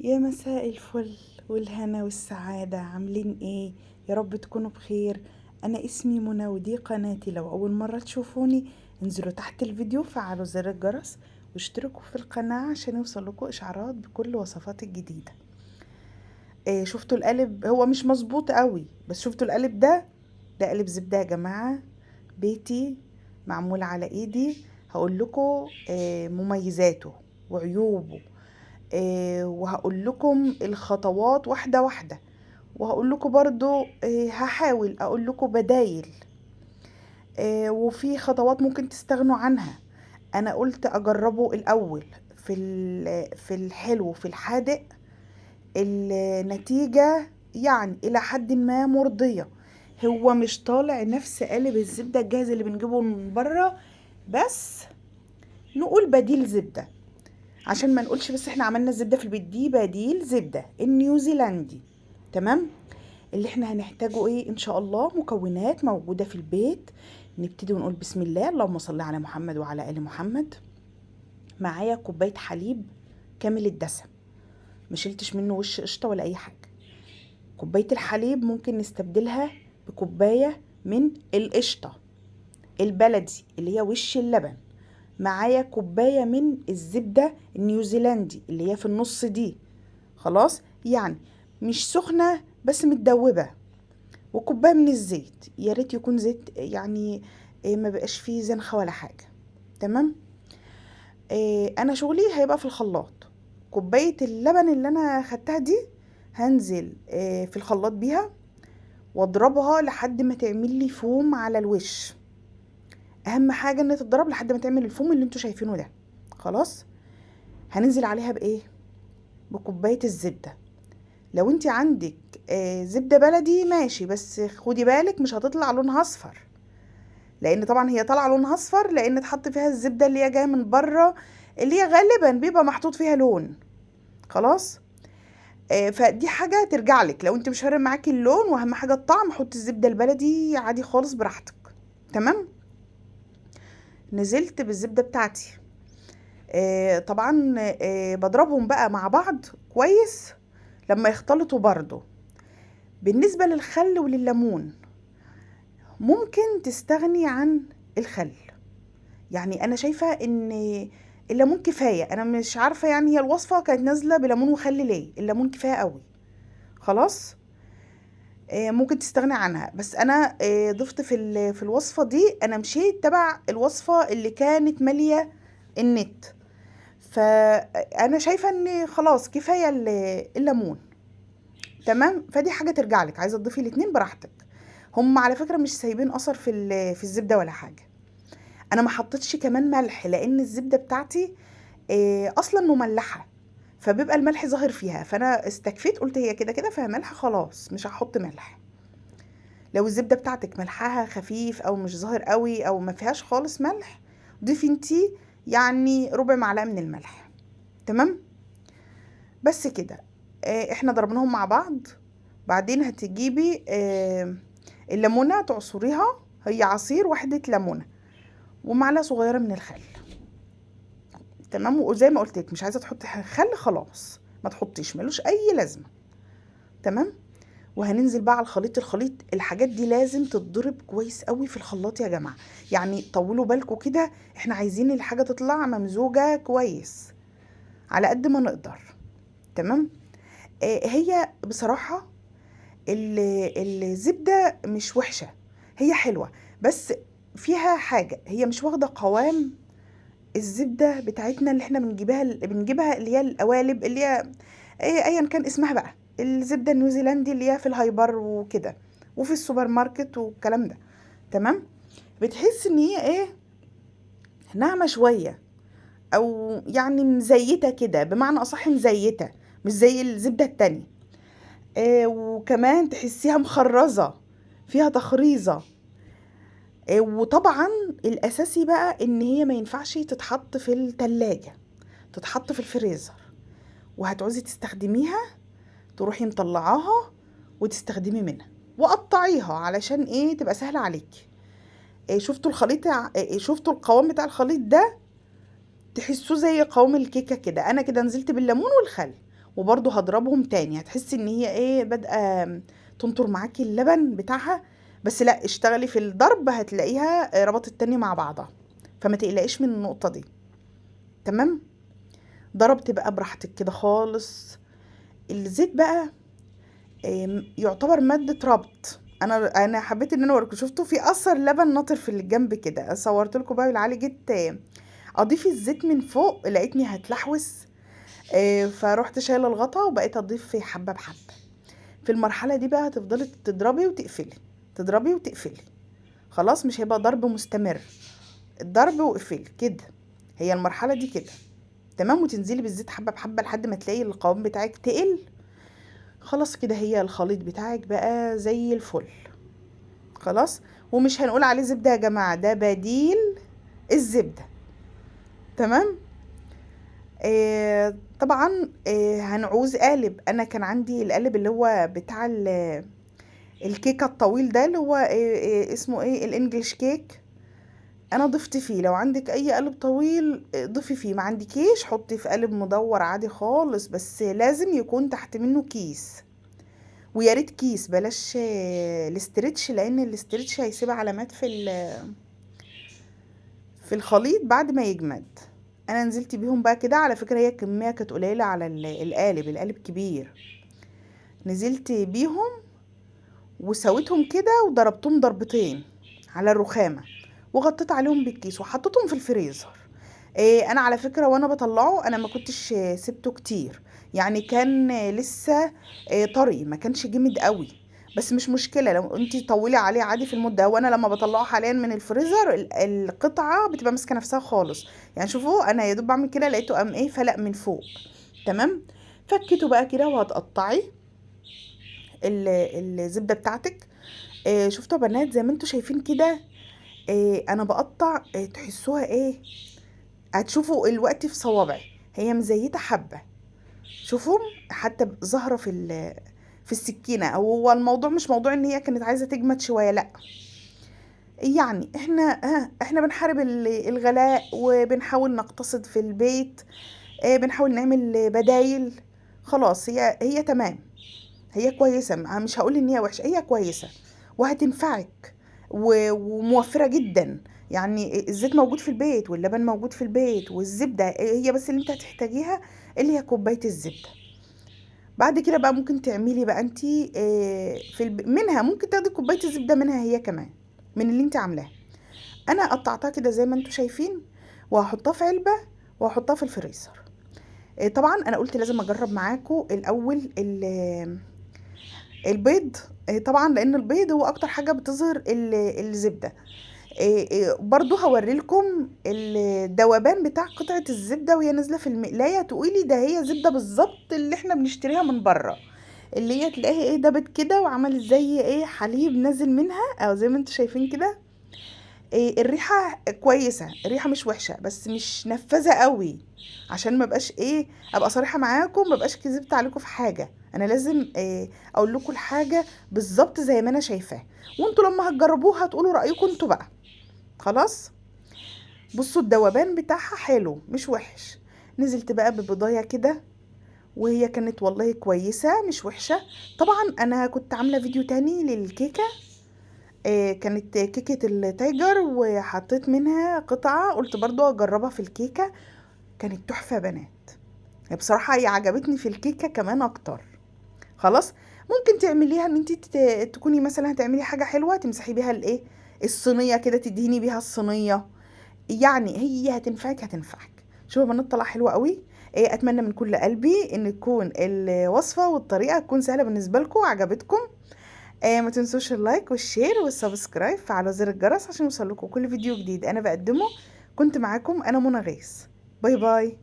يا مساء الفل والهنا والسعادة، عاملين ايه؟ يا رب تكونوا بخير. انا اسمي منى ودي قناتي. لو اول مرة تشوفوني انزلوا تحت الفيديو فعلوا زر الجرس واشتركوا في القناة عشان يوصلكوا اشعارات بكل وصفات الجديدة. إيه، شفتوا القالب؟ هو مش مظبوط قوي بس شفتوا القالب ده قالب زبدة يا جماعة، بيتي، معمول على ايدي. هقول لكم مميزاته وعيوبه، وهقول لكم الخطوات واحدة واحدة، وهقول لكم برضو هحاول اقول لكم بدايل، وفي خطوات ممكن تستغنوا عنها. انا قلت اجربه الاول في الحلو في الحادق. النتيجة يعني الى حد ما مرضية. هو مش طالع نفس قالب الزبدة الجاهز اللي بنجيبه من بره، بس نقول بديل زبدة عشان ما نقولش بس احنا عملنا الزبدة في البيت. دي بديل زبدة النيوزيلندي. تمام. اللي احنا هنحتاجه ايه ان شاء الله؟ مكونات موجودة في البيت. نبتدي ونقول بسم الله، اللهم صل على محمد وعلى آل محمد. معايا كوباية حليب كامل الدسم، مشلتش منه وش قشطة ولا اي حاجة. كوباية الحليب ممكن نستبدلها بكوباية من القشطة البلدي اللي هي وش اللبن. معايا كوباية من الزبدة النيوزيلندي اللي هي في النص دي، خلاص يعني مش سخنة بس متدوبة. وكوباية من الزيت، يا ريت يكون زيت يعني ما بقاش فيه زنخة ولا حاجة. تمام. انا شغلي هيبقى في الخلاط. كوباية اللبن اللي انا خدتها دي هنزل في الخلاط بيها واضربها لحد ما تعمل لي فوم على الوش. اهم حاجة ان تتضرب لحد ما تعمل الفوم اللي انتوا شايفينه ده. خلاص. هننزل عليها بايه؟ بكوباية الزبدة. لو انت عندك زبدة بلدي ماشي، بس خدي بالك مش هتطلع لونها اصفر، لان طبعا هي طالعه لونها اصفر لان اتحط فيها الزبدة اللي هي جايه من بره، اللي هي غالبا بيبقى محطوط فيها لون. خلاص. فدي حاجة ترجع لك، لو انت مش فارق معاكي اللون واهم حاجة الطعم حطي الزبدة البلدي عادي خالص براحتك. تمام. نزلت بالزبدة بتاعتي. طبعا بضربهم بقى مع بعض كويس لما يختلطوا برضو. بالنسبة للخل ولليمون ممكن تستغني عن الخل. يعني انا شايفة ان الليمون كفاية. انا مش عارفة يعني هي الوصفة كانت نازلة بليمون وخل ليه، الليمون كفاية قوي. خلاص. ممكن تستغني عنها، بس انا ضفت في الوصفة دي، انا مشيت تبع الوصفة اللي كانت مالية النت. فانا شايفة ان خلاص كفاية الليمون. تمام. فدي حاجة ترجع لك، عايزة تضيفي الاتنين براحتك. هم على فكرة مش سايبين اثر في الزبدة ولا حاجة. انا ما حطيتش كمان ملح لان الزبدة بتاعتي اصلا مملحة، فبيبقى الملح ظاهر فيها، فانا استكفيت قلت هي كده كده فيها ملح خلاص مش هحط ملح. لو الزبدة بتاعتك ملحها خفيف او مش ظاهر قوي او ما فيهاش خالص ملح، ضيفي انتي يعني ربع معلقة من الملح. تمام. بس كده. احنا ضربناهم مع بعض. بعدين هتجيبي الليمونة تعصريها، هي عصير واحدة ليمونة ومعلقة صغيرة من الخل. تمام. وزي ما قلت لك مش عايزة تحطي خل خلاص ما تحطيش، ملوش اي لازمة. تمام. وهننزل بقى على الخليط. الحاجات دي لازم تتضرب كويس قوي في الخلاط يا جماعة. يعني طولوا بالكم كده، احنا عايزين الحاجة تطلع ممزوجة كويس على قد ما نقدر. تمام. هي بصراحة الزبدة مش وحشة، هي حلوة، بس فيها حاجة هي مش واخدة قوام الزبدة بتاعتنا اللي احنا بنجيبها اللي هي القوالب اللي هي ايا كان اسمها بقى، الزبدة النيوزيلندي اللي هي في الهايبر وكده وفي السوبر ماركت والكلام ده. تمام. بتحس ان هي ايه، ناعمة شوية او يعني مزيتة كده، بمعنى اصح مزيتة، مش زي الزبدة التانية. وكمان تحسيها مخرزة، فيها تخريزة. وطبعا الاساسي بقى ان هي ما ينفعش تتحط في التلاجة، تتحط في الفريزر. وهتعوزي تستخدميها تروحي مطلعاها وتستخدمي منها وقطعيها علشان ايه تبقى سهلة عليكي. شفتوا الخليط شفتوا القوام بتاع الخليط ده؟ تحسوه زي قوام الكيكة كده. انا كده نزلت بالليمون والخل وبرضو هضربهم تاني. هتحسي ان هي ايه بادئه تنطر معاكي اللبن بتاعها، بس لا اشتغلي في الضرب هتلاقيها ربطت تاني مع بعضها، فما تقلقيش من النقطه دي. تمام. ضربت بقى براحتك كده خالص. الزيت بقى يعتبر مادة ربط. انا حبيت ان انا اوريكم. شفتوا في اثر لبن ناطر في الجنب كده، صورت لكم بقى بالعالي. جيت اضيف الزيت من فوق لقيتني هتلحوس، فروحت شايله الغطا وبقيت اضيف حبه بحبه. في المرحله دي بقى هتفضلي تضربي وتقفلي، تضربي وتقفلي. خلاص مش هيبقى ضرب مستمر، الضرب وقفل كده. هي المرحله دي كده تمام. وتنزلي بالزيت حبه بحبه لحد ما تلاقي القوام بتاعك تقل. خلاص كده هي الخليط بتاعك بقى زي الفل. خلاص. ومش هنقول عليه زبده يا جماعه، ده بديل الزبده. تمام. طبعا هنعوز قالب. انا كان عندي القالب اللي هو بتاع الكيكه الطويل ده، اللي هو اسمه ايه، الانجليش كيك. انا ضفت فيه. لو عندك اي قالب طويل ضيفي فيه، ما عندكيش حطي في قالب مدور عادي خالص، بس لازم يكون تحت منه كيس. ويا ريت كيس، بلاش الاسترتش، لان الاسترتش هيسيب علامات في الخليط بعد ما يجمد. انا نزلت بيهم بقى كده. على فكرة هي الكمية كانت قليلة على القالب كبير. نزلت بيهم وسويتهم كده وضربتهم ضربتين على الرخامة، وغطيت عليهم بالكيس وحطيتهم في الفريزر. انا على فكرة وانا بطلعه انا ما كنتش سبته كتير، يعني كان لسه طري، ما كانش جامد قوي. بس مش مشكلة لو انتي طولي عليه عادي في المدة. وانا لما بطلعه حاليا من الفريزر القطعة بتبقى ماسكة نفسها خالص. يعني شوفوا انا يا دوب بعمل كده لقيته قام ايه فلق من فوق. تمام. فكيته بقى كده وهتقطعي الزبدة بتاعتك. شفتوا يا بنات زي ما انتوا شايفين كده. انا بقطع تحسوها ايه، هتشوفوا الوقت في صوابعي هي مزيته حبه. شوفوا حتى ظاهره في السكينه. او هو الموضوع مش موضوع ان هي كانت عايزه تجمد شويه، لا، يعني احنا بنحارب الغلاء وبنحاول نقتصد في البيت. بنحاول نعمل بدايل. خلاص هي تمام، هي كويسه. مش هقول ان هي وحشه، هي كويسه وهتنفعك وموفره جدا. يعني الزيت موجود في البيت واللبن موجود في البيت والزبده هي بس اللي انت هتحتاجيها، اللي هي كوبايه الزبده. بعد كده بقى ممكن تعملي بقى انتي منها ممكن تاخدي كوبايه الزبده منها هي كمان من اللي انت عاملاه. انا قطعتها كده زي ما انتوا شايفين، وهحطها في علبه وهحطها في الفريزر. طبعا انا قلت لازم اجرب معاكم الاول البيض. طبعا لان البيض هو اكتر حاجه بتظهر الزبده. برضو هوريلكم الذوبان بتاع قطعه الزبده وهي نازله في المقلايه، تقولي ده هي زبده بالظبط اللي احنا بنشتريها من بره، اللي هي تلاقيها ايه دبت كده وعملت زي ايه حليب نازل منها، او زي ما انتوا شايفين كده. الريحه كويسه، الريحه مش وحشه، بس مش نفاذه قوي. عشان ما بقاش ابقى صريحه معاكم، ما بقاش كذبت عليكم في حاجه. انا لازم اقول لكم الحاجه بالظبط زي ما انا شايفاه، وانتوا لما هتجربوها هتقولوا رايكم انتوا بقى. خلاص. بصوا الذوبان بتاعها حلو مش وحش. نزلت بقى ببضايه كده وهي كانت والله كويسه مش وحشه. طبعا انا كنت عامله فيديو تاني للكيكه، كانت كيكة التايجر وحطيت منها قطعة، قلت برضو اجربها في الكيكة. كانت تحفة يا بنات. بصراحة هي عجبتني في الكيكة كمان اكتر. خلاص. ممكن تعمليها ان انت تكوني مثلا هتعملي حاجة حلوة تمسحي بيها الصينية كده، تدهني بيها الصينية. يعني هي هتنفعك. شوفوا يا بنات طلع حلوة قوي. اتمنى من كل قلبي ان تكون الوصفة والطريقة تكون سهلة بالنسبة لكم وعجبتكم. ما تنسوش اللايك والشير والسبسكرايب، فعلوا زر الجرس عشان يوصلكم كل فيديو جديد انا بقدمه. كنت معاكم انا منى غيث. باي باي.